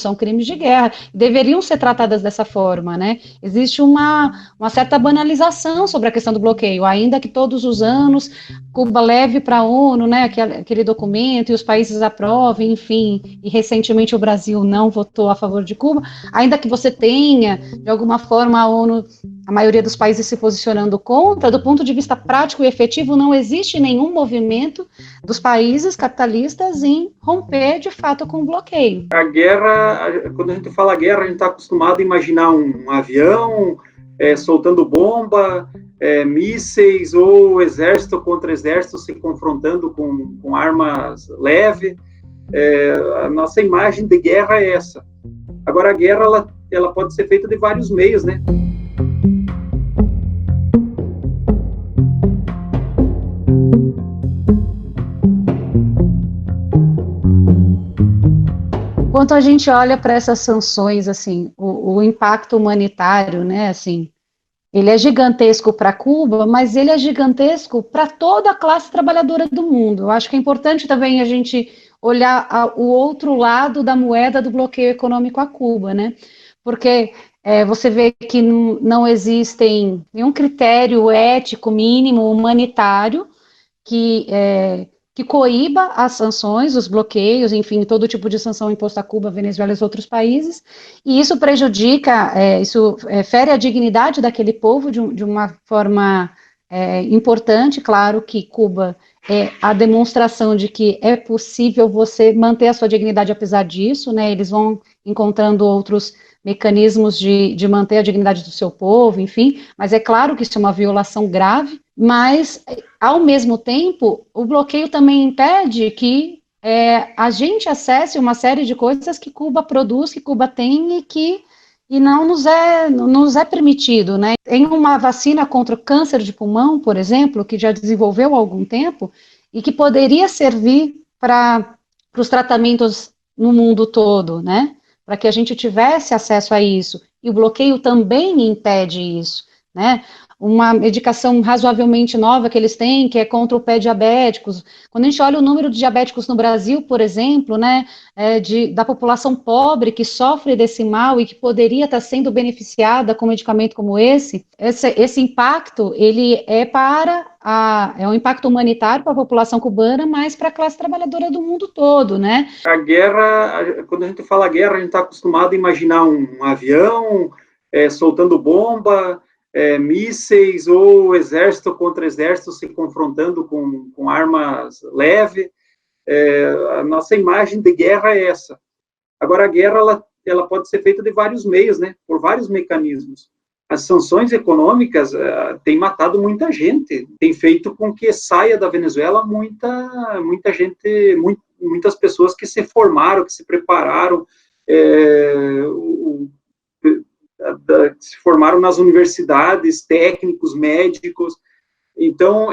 são crimes de guerra, deveriam ser tratadas dessa forma, né? Existe uma certa banalização sobre a questão do bloqueio, ainda que todos os anos Cuba leve para a ONU, né, aquele documento e os países aprovem, enfim, e recentemente o Brasil não votou a favor de Cuba, ainda que você tenha, de alguma forma, a ONU, a maioria dos países se posicionando contra, do ponto de vista prático e efetivo, não existe nenhum movimento dos países capitalistas em romper, de fato, com o bloqueio. A guerra, quando a gente fala guerra, a gente está acostumado a imaginar um avião soltando bomba, mísseis, ou exército contra exército se confrontando com armas leves. A nossa imagem de guerra é essa. Agora, a guerra ela pode ser feita de vários meios, né? Quando a gente olha para essas sanções, assim, o impacto humanitário, né, assim, ele é gigantesco para Cuba, mas ele é gigantesco para toda a classe trabalhadora do mundo. Eu acho que é importante também a gente olhar o outro lado da moeda do bloqueio econômico a Cuba, né? Porque você vê que não existem nenhum critério ético mínimo humanitário que coíba as sanções, os bloqueios, enfim, todo tipo de sanção imposta a Cuba, Venezuela e outros países, e isso prejudica, fere a dignidade daquele povo de uma forma importante. Claro que Cuba é a demonstração de que é possível você manter a sua dignidade apesar disso, né? Eles vão encontrando outros mecanismos de manter a dignidade do seu povo, enfim, mas é claro que isso é uma violação grave, mas, ao mesmo tempo, o bloqueio também impede que a gente acesse uma série de coisas que Cuba produz, que Cuba tem e não nos é permitido, né? Tem uma vacina contra o câncer de pulmão, por exemplo, que já desenvolveu há algum tempo e que poderia servir para os tratamentos no mundo todo, né? Para que a gente tivesse acesso a isso. E o bloqueio também impede isso, né? Uma medicação razoavelmente nova que eles têm, que é contra o pé diabéticos. Quando a gente olha o número de diabéticos no Brasil, por exemplo, né, da população pobre que sofre desse mal e que poderia estar sendo beneficiada com um medicamento como esse impacto, ele é um impacto humanitário para a população cubana, mas para a classe trabalhadora do mundo todo, né? A guerra, quando a gente fala guerra, a gente está acostumado a imaginar um avião soltando bomba, mísseis, ou exército contra exército se confrontando com armas leves. A nossa imagem de guerra é essa. Agora, a guerra ela pode ser feita de vários meios, né? Por vários mecanismos. As sanções econômicas têm matado muita gente, tem feito com que saia da Venezuela muita gente, muitas pessoas que se formaram, que se prepararam, se formaram nas universidades, técnicos, médicos. Então,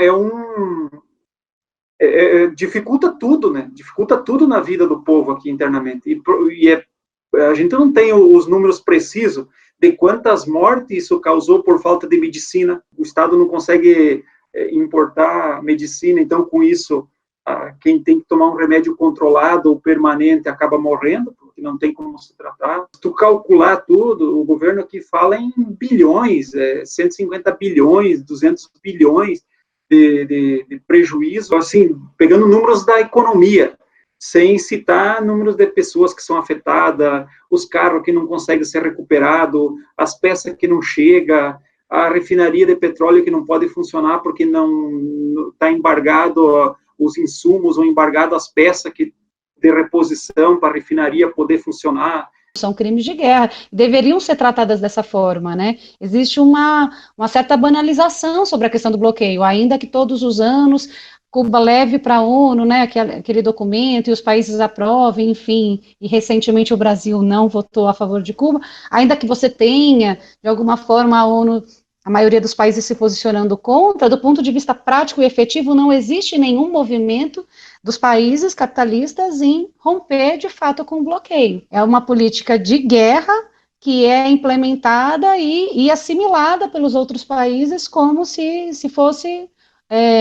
dificulta tudo, né? Dificulta tudo na vida do povo aqui internamente. A gente não tem os números precisos de quantas mortes isso causou por falta de medicina. O Estado não consegue importar medicina, então, com isso, quem tem que tomar um remédio controlado ou permanente acaba morrendo, porque não tem como se tratar. Se tu calcular tudo, o governo aqui fala em bilhões, 150 bilhões, 200 bilhões de prejuízo, assim, pegando números da economia, sem citar números de pessoas que são afetadas, os carros que não conseguem ser recuperados, as peças que não chegam, a refinaria de petróleo que não pode funcionar porque não está embargado os insumos ou embargado as peças de reposição para a refinaria poder funcionar. São crimes de guerra, deveriam ser tratadas dessa forma, né? Existe uma certa banalização sobre a questão do bloqueio, ainda que todos os anos Cuba leve para a ONU, né, aquele documento e os países aprovem, enfim, e recentemente o Brasil não votou a favor de Cuba, ainda que você tenha, de alguma forma, a ONU, a maioria dos países se posicionando contra, do ponto de vista prático e efetivo, não existe nenhum movimento dos países capitalistas em romper, de fato, com o bloqueio. É uma política de guerra que é implementada e assimilada pelos outros países como se fosse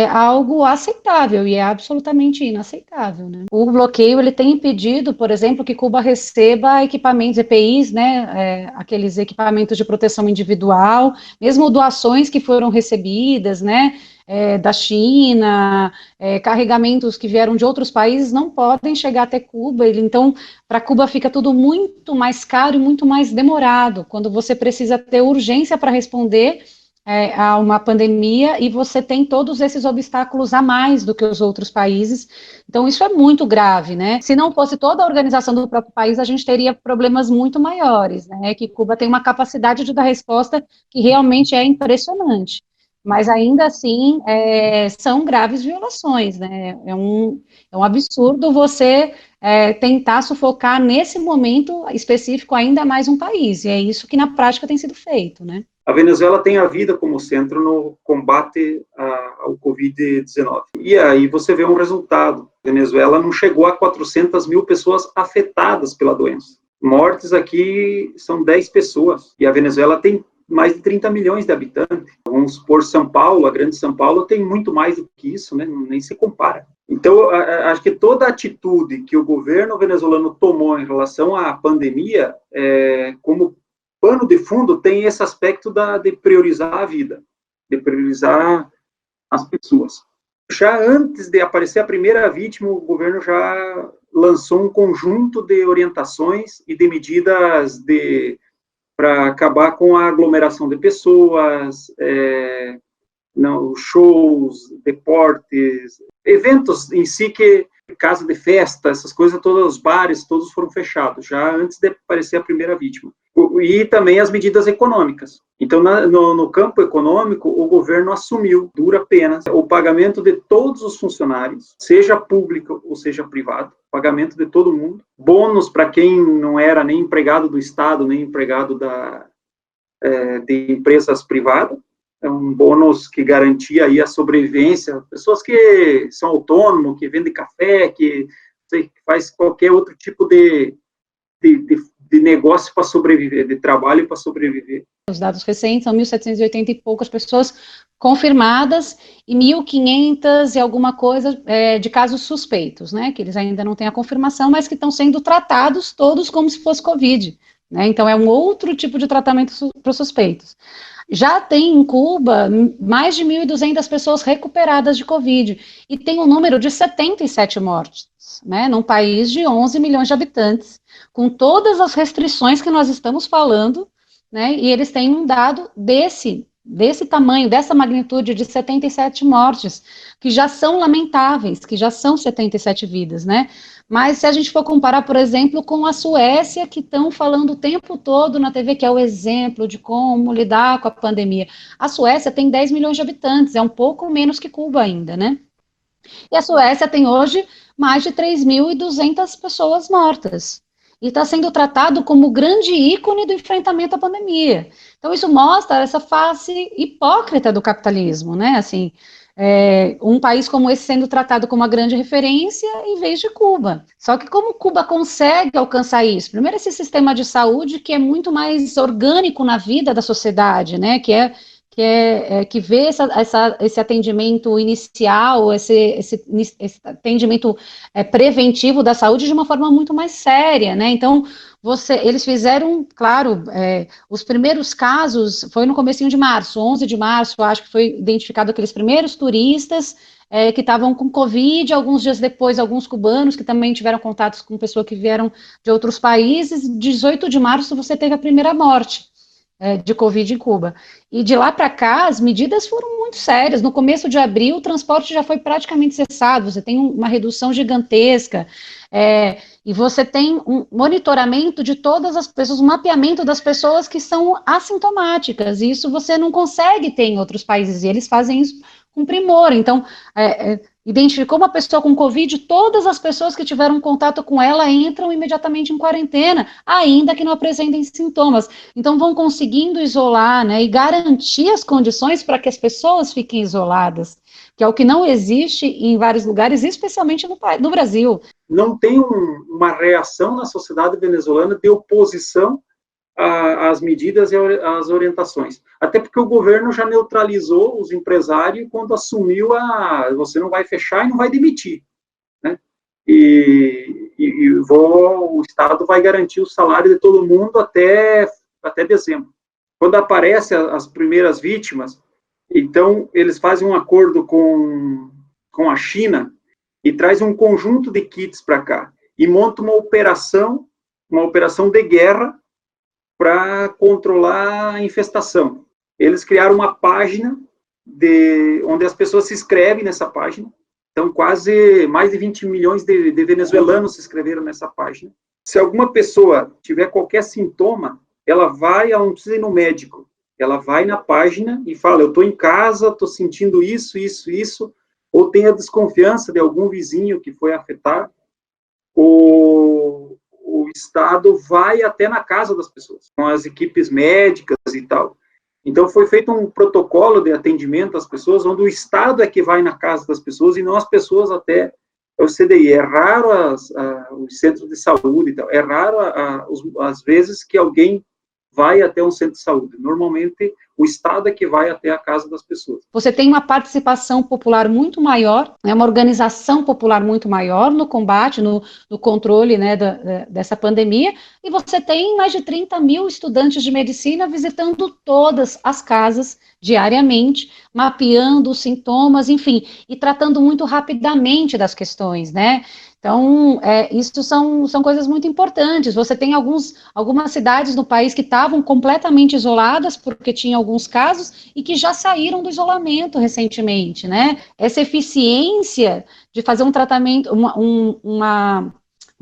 algo aceitável, e é absolutamente inaceitável, né? O bloqueio, ele tem impedido, por exemplo, que Cuba receba equipamentos, EPIs, né, aqueles equipamentos de proteção individual, mesmo doações que foram recebidas, né, da China, carregamentos que vieram de outros países não podem chegar até Cuba. Então, para Cuba fica tudo muito mais caro e muito mais demorado, quando você precisa ter urgência para responder a uma pandemia, e você tem todos esses obstáculos a mais do que os outros países. Então, isso é muito grave, né? Se não fosse toda a organização do próprio país, a gente teria problemas muito maiores, né? Que Cuba tem uma capacidade de dar resposta que realmente é impressionante. Mas ainda assim, são graves violações, né? É um absurdo você tentar sufocar nesse momento específico ainda mais um país, e é isso que na prática tem sido feito, né? A Venezuela tem a vida como centro no combate ao Covid-19. E aí você vê um resultado. A Venezuela não chegou a 400 mil pessoas afetadas pela doença. Mortes aqui são 10 pessoas. E a Venezuela tem mais de 30 milhões de habitantes. Vamos supor, São Paulo, a grande São Paulo, tem muito mais do que isso, né? Nem se compara. Então, acho que toda a atitude que o governo venezuelano tomou em relação à pandemia, como pano de fundo, tem esse aspecto de priorizar a vida, de priorizar as pessoas. Já antes de aparecer a primeira vítima, o governo já lançou um conjunto de orientações e de medidas para acabar com a aglomeração de pessoas, shows, deportes, eventos em si que, casa de festa, essas coisas todas, os bares, todos foram fechados, já antes de aparecer a primeira vítima. E também as medidas econômicas. Então, no campo econômico, o governo assumiu, dura pena, o pagamento de todos os funcionários, seja público ou seja privado, pagamento de todo mundo, bônus para quem não era nem empregado do Estado, nem empregado de empresas privadas, é um bônus que garantia aí a sobrevivência, pessoas que são autônomos, que vendem café, que faz qualquer outro tipo de negócio para sobreviver, de trabalho para sobreviver. Os dados recentes são 1.780 e poucas pessoas confirmadas e 1.500 e alguma coisa de casos suspeitos, né, que eles ainda não têm a confirmação, mas que estão sendo tratados todos como se fosse Covid, né, então é um outro tipo de tratamento para os suspeitos. Já tem em Cuba mais de 1.200 pessoas recuperadas de Covid, e tem um número de 77 mortes, né, num país de 11 milhões de habitantes, com todas as restrições que nós estamos falando, né, e eles têm um dado desse tamanho, dessa magnitude de 77 mortes, que já são lamentáveis, que já são 77 vidas, né? Mas se a gente for comparar, por exemplo, com a Suécia, que estão falando o tempo todo na TV, que é o exemplo de como lidar com a pandemia. A Suécia tem 10 milhões de habitantes, é um pouco menos que Cuba ainda, né? E a Suécia tem hoje mais de 3.200 pessoas mortas. E está sendo tratado como grande ícone do enfrentamento à pandemia. Então, isso mostra essa face hipócrita do capitalismo, né? Assim, um país como esse sendo tratado como uma grande referência em vez de Cuba. Só que como Cuba consegue alcançar isso? Primeiro, esse sistema de saúde que é muito mais orgânico na vida da sociedade, né? Que vê esse atendimento inicial, esse atendimento preventivo da saúde de uma forma muito mais séria, né? Então, eles fizeram, claro, os primeiros casos, foi no comecinho de março, 11 de março, acho que foi identificado aqueles primeiros turistas que estavam com Covid, alguns dias depois, alguns cubanos que também tiveram contatos com pessoas que vieram de outros países, 18 de março você teve a primeira morte de Covid em Cuba. E de lá para cá, as medidas foram muito sérias. No começo de abril, o transporte já foi praticamente cessado, você tem uma redução gigantesca, e você tem um monitoramento de todas as pessoas, um mapeamento das pessoas que são assintomáticas, e isso você não consegue ter em outros países, e eles fazem isso com primor. Então, identificou uma pessoa com Covid, todas as pessoas que tiveram contato com ela entram imediatamente em quarentena, ainda que não apresentem sintomas. Então, vão conseguindo isolar, né, e garantir as condições para que as pessoas fiquem isoladas, que é o que não existe em vários lugares, especialmente no Brasil. Não tem uma reação na sociedade venezuelana de oposição as medidas e as orientações. Até porque o governo já neutralizou os empresários quando assumiu você não vai fechar e não vai demitir, né? O Estado vai garantir o salário de todo mundo até dezembro. Quando aparecem as primeiras vítimas, então eles fazem um acordo com a China e traz um conjunto de kits para cá e monta uma operação de guerra para controlar a infestação. Eles criaram uma página onde as pessoas se inscrevem nessa página. Então, quase mais de 20 milhões de venezuelanos se inscreveram nessa página. Se alguma pessoa tiver qualquer sintoma, ela não precisa ir no médico. Ela vai na página e fala, eu estou em casa, estou sentindo isso, ou tem a desconfiança de algum vizinho que foi afetado, o Estado vai até na casa das pessoas, com as equipes médicas e tal. Então, foi feito um protocolo de atendimento às pessoas, onde o Estado é que vai na casa das pessoas e não as pessoas até o CDI. É raro os centros de saúde e tal. É raro as vezes que alguém vai até um centro de saúde. Normalmente, o Estado é que vai até a casa das pessoas. Você tem uma participação popular muito maior, né, uma organização popular muito maior no combate, no controle, né, dessa pandemia, e você tem mais de 30 mil estudantes de medicina visitando todas as casas diariamente, mapeando os sintomas, enfim, e tratando muito rapidamente das questões, né? Então, isso são coisas muito importantes. Você tem algumas cidades no país que estavam completamente isoladas, porque tinha alguns casos, e que já saíram do isolamento recentemente, né? Essa eficiência de fazer um tratamento, uma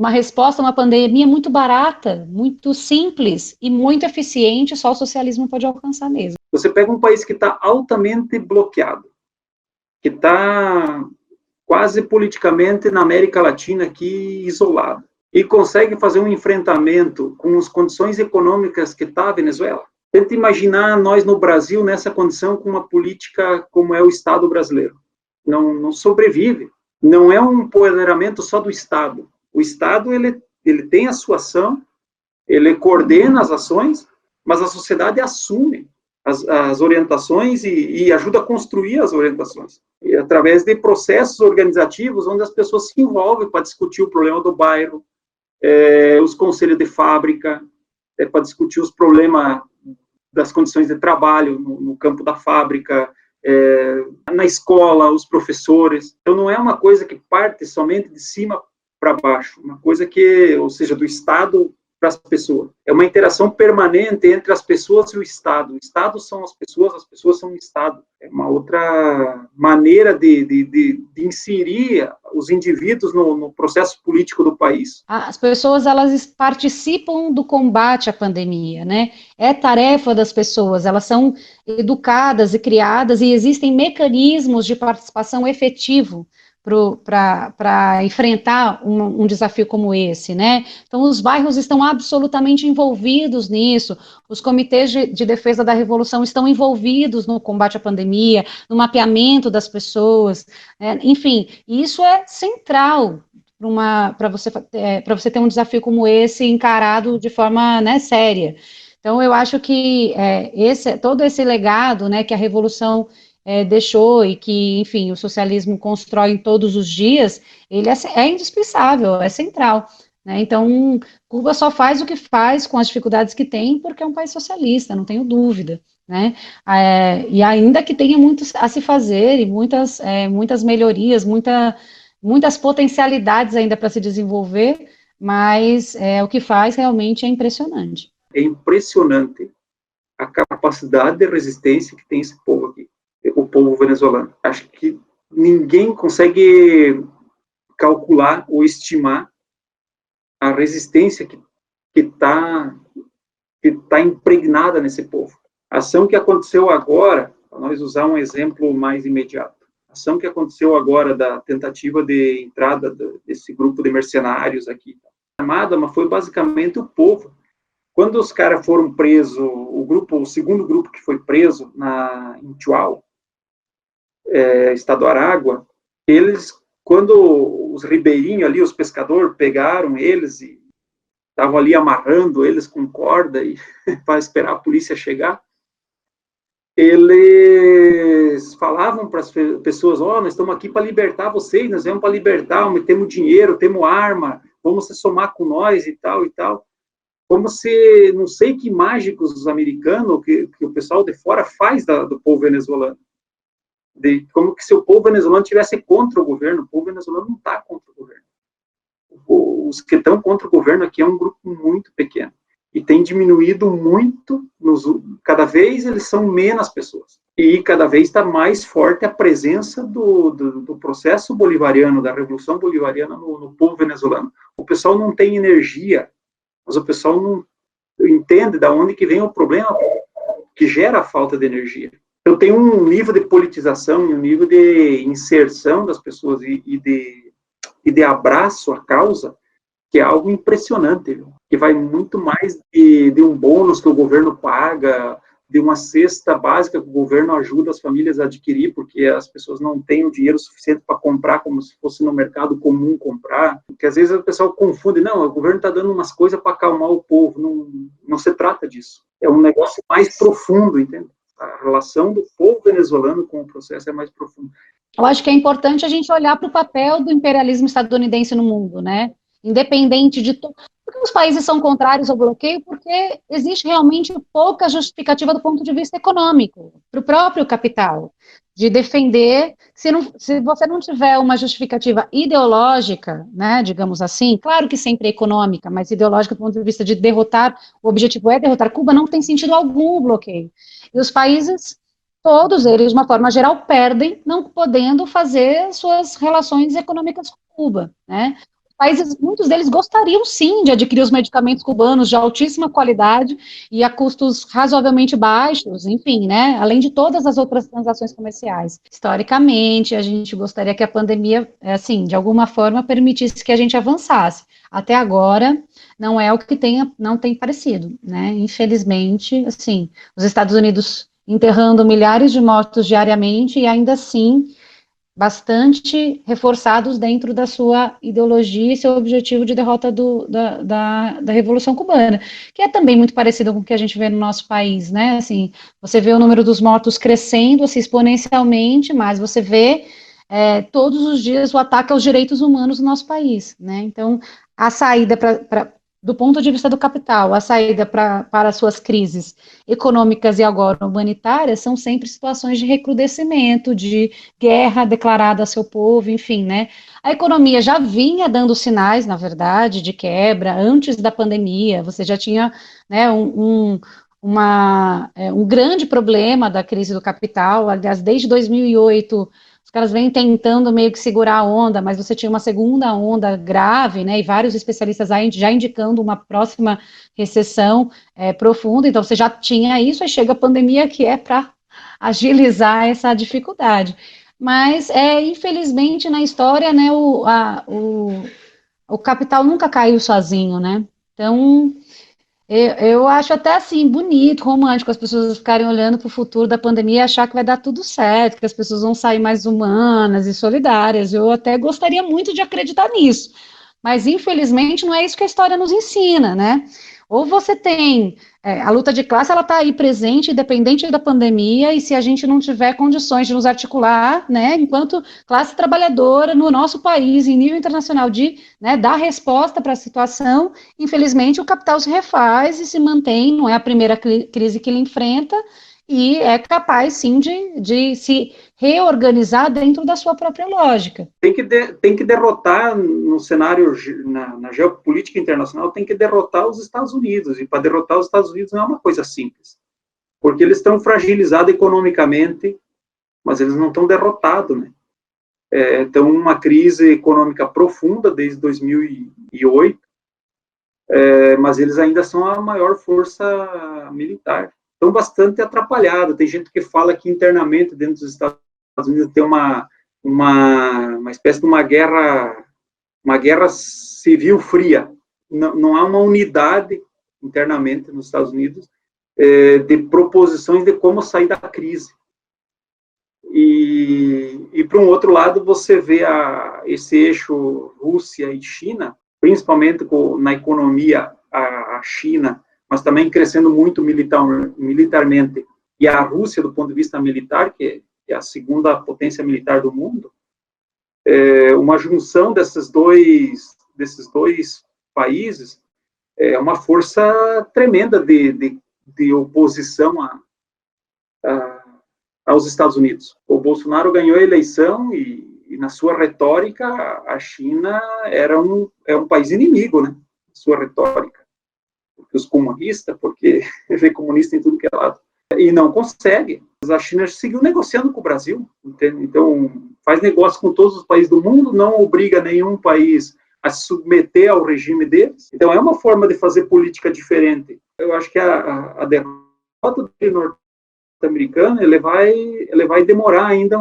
resposta a uma pandemia muito barata, muito simples e muito eficiente, só o socialismo pode alcançar mesmo. Você pega um país que está altamente bloqueado, que está quase politicamente na América Latina aqui isolado, e consegue fazer um enfrentamento com as condições econômicas que está a Venezuela. Tenta imaginar nós no Brasil nessa condição com uma política como é o Estado brasileiro. Não sobrevive. Não é um empoderamento só do Estado. O Estado ele tem a sua ação, ele coordena as ações, mas a sociedade assume as orientações e ajuda a construir as orientações. E através de processos organizativos onde as pessoas se envolvem para discutir o problema do bairro, os conselhos de fábrica, para discutir os problemas das condições de trabalho no campo da fábrica, na escola, os professores. Então, não é uma coisa que parte somente de cima para baixo, uma coisa ou seja, do Estado para as pessoas. É uma interação permanente entre as pessoas e o Estado. O Estado são as pessoas são o Estado. É uma outra maneira de inserir os indivíduos no processo político do país. As pessoas, elas participam do combate à pandemia, né? É tarefa das pessoas, elas são educadas e criadas e existem mecanismos de participação efetivo para enfrentar um desafio como esse, né? Então, os bairros estão absolutamente envolvidos nisso, os comitês de defesa da revolução estão envolvidos no combate à pandemia, no mapeamento das pessoas, enfim, isso é central para você ter um desafio como esse encarado de forma, né, séria. Então, eu acho que todo esse legado, né, que a revolução deixou e que, enfim, o socialismo constrói todos os dias, ele é indispensável, é central, né? Então, Cuba só faz o que faz com as dificuldades que tem, porque é um país socialista, não tenho dúvida, né? E ainda que tenha muito a se fazer e muitas melhorias, muitas potencialidades ainda para se desenvolver, mas o que faz realmente é impressionante. É impressionante a capacidade de resistência que tem esse povo aqui, o povo venezuelano. Acho que ninguém consegue calcular ou estimar a resistência que está impregnada nesse povo. A ação que aconteceu agora, para nós usar um exemplo mais imediato, a ação que aconteceu agora da tentativa de entrada desse grupo de mercenários aqui, armada, mas foi basicamente o povo. Quando os caras foram presos, o segundo grupo que foi preso em Chuao, estado do Aragua, eles, quando os ribeirinhos ali, os pescadores, pegaram eles e estavam ali amarrando eles com corda e para esperar a polícia chegar. Eles falavam para as pessoas, nós estamos aqui para libertar vocês, nós viemos para libertar, temos dinheiro, temos arma, vamos se somar com nós e tal, e tal. Como se, não sei que mágicos os americanos, que o pessoal de fora faz do povo venezuelano. Como que se o povo venezuelano estivesse contra o governo, o povo venezuelano não está contra o governo. Os que estão contra o governo aqui é um grupo muito pequeno. E tem diminuído muito, cada vez eles são menos pessoas. E cada vez está mais forte a presença do processo bolivariano, da revolução bolivariana no povo venezuelano. O pessoal não tem energia, mas o pessoal não entende de onde que vem o problema que gera a falta de energia. Eu tenho um nível de politização, um nível de inserção das pessoas e de abraço à causa, que é algo impressionante, viu? Que vai muito mais de um bônus que o governo paga, de uma cesta básica que o governo ajuda as famílias a adquirir, porque as pessoas não têm o dinheiro suficiente para comprar, como se fosse no mercado comum comprar, porque às vezes o pessoal confunde, não, o governo está dando umas coisas para acalmar o povo, não se trata disso. É um negócio mais profundo, entende? A relação do povo venezuelano com o processo é mais profunda. Eu acho que é importante a gente olhar para o papel do imperialismo estadunidense no mundo, né? Independente de porque os países são contrários ao bloqueio, porque existe realmente pouca justificativa do ponto de vista econômico, para o próprio capital, de defender, se você não tiver uma justificativa ideológica, né, digamos assim, claro que sempre é econômica, mas ideológica do ponto de vista de derrotar, o objetivo é derrotar Cuba, não tem sentido algum o bloqueio. E os países, todos eles, de uma forma geral, perdem, não podendo fazer suas relações econômicas com Cuba, né? Países, muitos deles gostariam sim de adquirir os medicamentos cubanos de altíssima qualidade e a custos razoavelmente baixos, enfim, né, além de todas as outras transações comerciais. Historicamente, a gente gostaria que a pandemia, assim, de alguma forma permitisse que a gente avançasse. Até agora, não é o que não tem parecido, né, infelizmente, assim, os Estados Unidos enterrando milhares de mortos diariamente e ainda assim bastante reforçados dentro da sua ideologia e seu objetivo de derrota da Revolução Cubana, que é também muito parecido com o que a gente vê no nosso país, né, assim, você vê o número dos mortos crescendo, assim, exponencialmente, mas você vê todos os dias o ataque aos direitos humanos no nosso país, né, então a saída do ponto de vista do capital, a saída para suas crises econômicas e agora humanitárias são sempre situações de recrudescimento, de guerra declarada a seu povo, enfim, né? A economia já vinha dando sinais, na verdade, de quebra antes da pandemia, você já tinha, né, um grande problema da crise do capital, aliás, desde 2008, os caras vêm tentando meio que segurar a onda, mas você tinha uma segunda onda grave, né, e vários especialistas já indicando uma próxima recessão profunda, então você já tinha isso, aí chega a pandemia que é para agilizar essa dificuldade. Mas, infelizmente, na história, né, o capital nunca caiu sozinho, né, então eu acho até assim bonito, romântico, as pessoas ficarem olhando para o futuro da pandemia e achar que vai dar tudo certo, que as pessoas vão sair mais humanas e solidárias. Eu até gostaria muito de acreditar nisso, mas infelizmente não é isso que a história nos ensina, né? Ou você tem a luta de classe, ela está aí presente, independente da pandemia, e se a gente não tiver condições de nos articular, né, enquanto classe trabalhadora no nosso país, em nível internacional, de dar resposta para a situação, infelizmente o capital se refaz e se mantém, não é a primeira crise que ele enfrenta, e é capaz, sim, de se reorganizar dentro da sua própria lógica. Tem que derrotar no cenário, na geopolítica internacional, tem que derrotar os Estados Unidos, e para derrotar os Estados Unidos não é uma coisa simples, porque eles estão fragilizados economicamente, mas eles não estão derrotados, né? Estão uma crise econômica profunda desde 2008, mas eles ainda são a maior força militar. Estão bastante atrapalhados. Tem gente que fala que internamente dentro dos Estados Unidos tem uma espécie de uma guerra civil fria. Não há uma unidade internamente nos Estados Unidos de proposições de como sair da crise. E por um outro lado, você vê esse eixo Rússia e China, principalmente na economia a China, mas também crescendo muito militarmente, e a Rússia, do ponto de vista militar, que é a segunda potência militar do mundo, uma junção desses dois países é uma força tremenda de oposição aos Estados Unidos. O Bolsonaro ganhou a eleição e na sua retórica, a China é um país inimigo, né? Sua retórica. Porque os comunistas, porque vê comunista em tudo que é lado. E não consegue. A China seguiu negociando com o Brasil, entende? Então, faz negócio com todos os países do mundo, não obriga nenhum país a se submeter ao regime deles. Então, é uma forma de fazer política diferente. Eu acho que a derrota do norte-americano, ele vai demorar ainda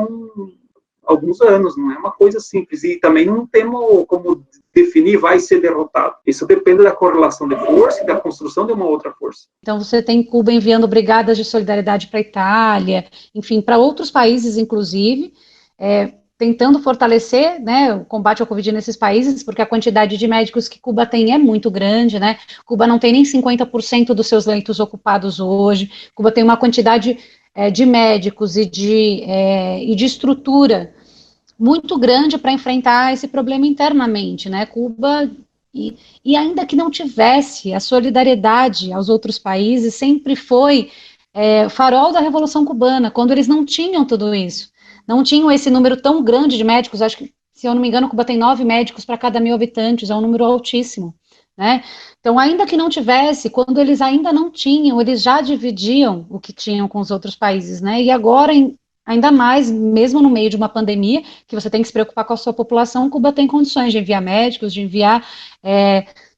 alguns anos, não é uma coisa simples. E também não temos como definir vai ser derrotado. Isso depende da correlação de força e da construção de uma outra força. Então você tem Cuba enviando brigadas de solidariedade para a Itália, enfim, para outros países, inclusive, tentando fortalecer, né, o combate ao Covid nesses países, porque a quantidade de médicos que Cuba tem é muito grande, né? Cuba não tem nem 50% dos seus leitos ocupados hoje. Cuba tem uma quantidade de médicos e de estrutura muito grande para enfrentar esse problema internamente, né? Cuba, e ainda que não tivesse a solidariedade aos outros países, sempre foi o farol da Revolução Cubana, quando eles não tinham tudo isso, não tinham esse número tão grande de médicos. Acho que, se eu não me engano, Cuba tem 9 médicos para cada 1.000 habitantes, é um número altíssimo, né? Então, ainda que não tivesse, quando eles ainda não tinham, eles já dividiam o que tinham com os outros países, né? E agora, ainda mais, mesmo no meio de uma pandemia, que você tem que se preocupar com a sua população, Cuba tem condições de enviar médicos, de enviar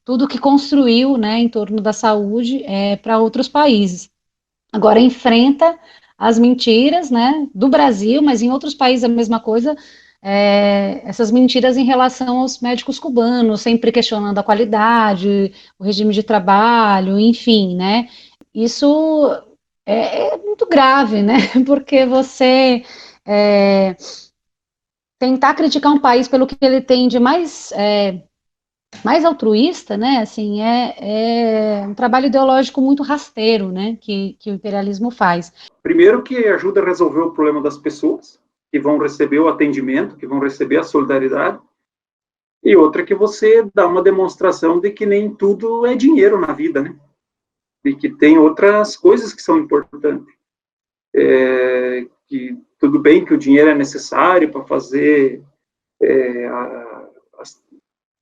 tudo que construiu, né, em torno da saúde para outros países. Agora enfrenta as mentiras, né, do Brasil, mas em outros países a mesma coisa, essas mentiras em relação aos médicos cubanos, sempre questionando a qualidade, o regime de trabalho, enfim, né, isso é muito grave, né, porque você tentar criticar um país pelo que ele tem de mais altruísta, né, assim, é um trabalho ideológico muito rasteiro, né, que o imperialismo faz. Primeiro que ajuda a resolver o problema das pessoas, que vão receber o atendimento, que vão receber a solidariedade, e outra que você dá uma demonstração de que nem tudo é dinheiro na vida, né, e que tem outras coisas que são importantes. Que tudo bem que o dinheiro é necessário para fazer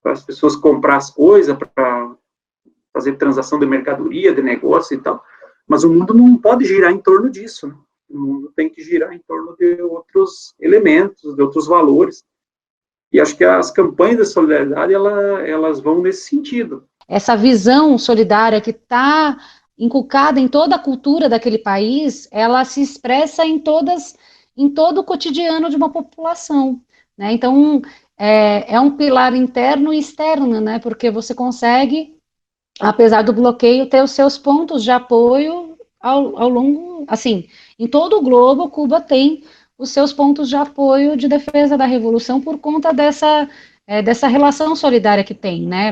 as pessoas comprar as coisas, para fazer transação de mercadoria, de negócio e tal, mas o mundo não pode girar em torno disso, né? O mundo tem que girar em torno de outros elementos, de outros valores. E acho que as campanhas de solidariedade, elas vão nesse sentido. Essa visão solidária que está inculcada em toda a cultura daquele país, ela se expressa em todo o cotidiano de uma população, né? Então, é um pilar interno e externo, né? Porque você consegue, apesar do bloqueio, ter os seus pontos de apoio ao longo, assim, em todo o globo, Cuba tem os seus pontos de apoio de defesa da revolução por conta dessa relação solidária que tem, né?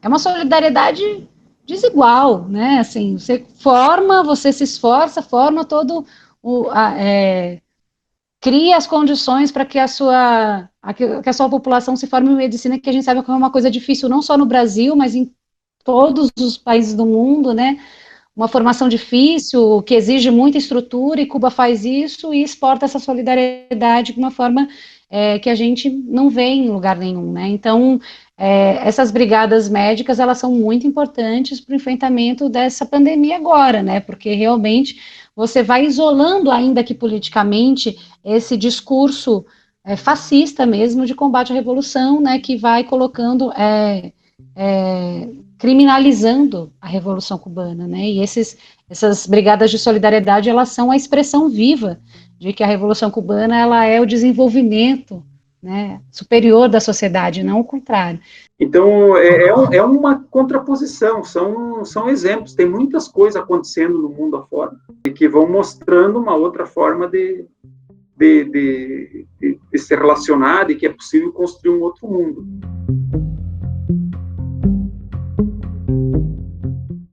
É uma solidariedade desigual, né? Assim, você se esforça, forma cria as condições para que a sua população se forme em medicina, que a gente sabe que é uma coisa difícil, não só no Brasil, mas em todos os países do mundo, né? Uma formação difícil, que exige muita estrutura, e Cuba faz isso e exporta essa solidariedade de uma forma que a gente não vê em lugar nenhum, né? Então, essas brigadas médicas, elas são muito importantes para o enfrentamento dessa pandemia agora, né? Porque realmente você vai isolando, ainda que politicamente, esse discurso fascista mesmo de combate à revolução, né? Que vai colocando criminalizando a Revolução Cubana, né? E essas brigadas de solidariedade, elas são a expressão viva de que a Revolução Cubana, ela é o desenvolvimento, né, superior da sociedade, não o contrário. Então, é uma contraposição, são exemplos, tem muitas coisas acontecendo no mundo afora, que vão mostrando uma outra forma de se relacionar, e que é possível construir um outro mundo.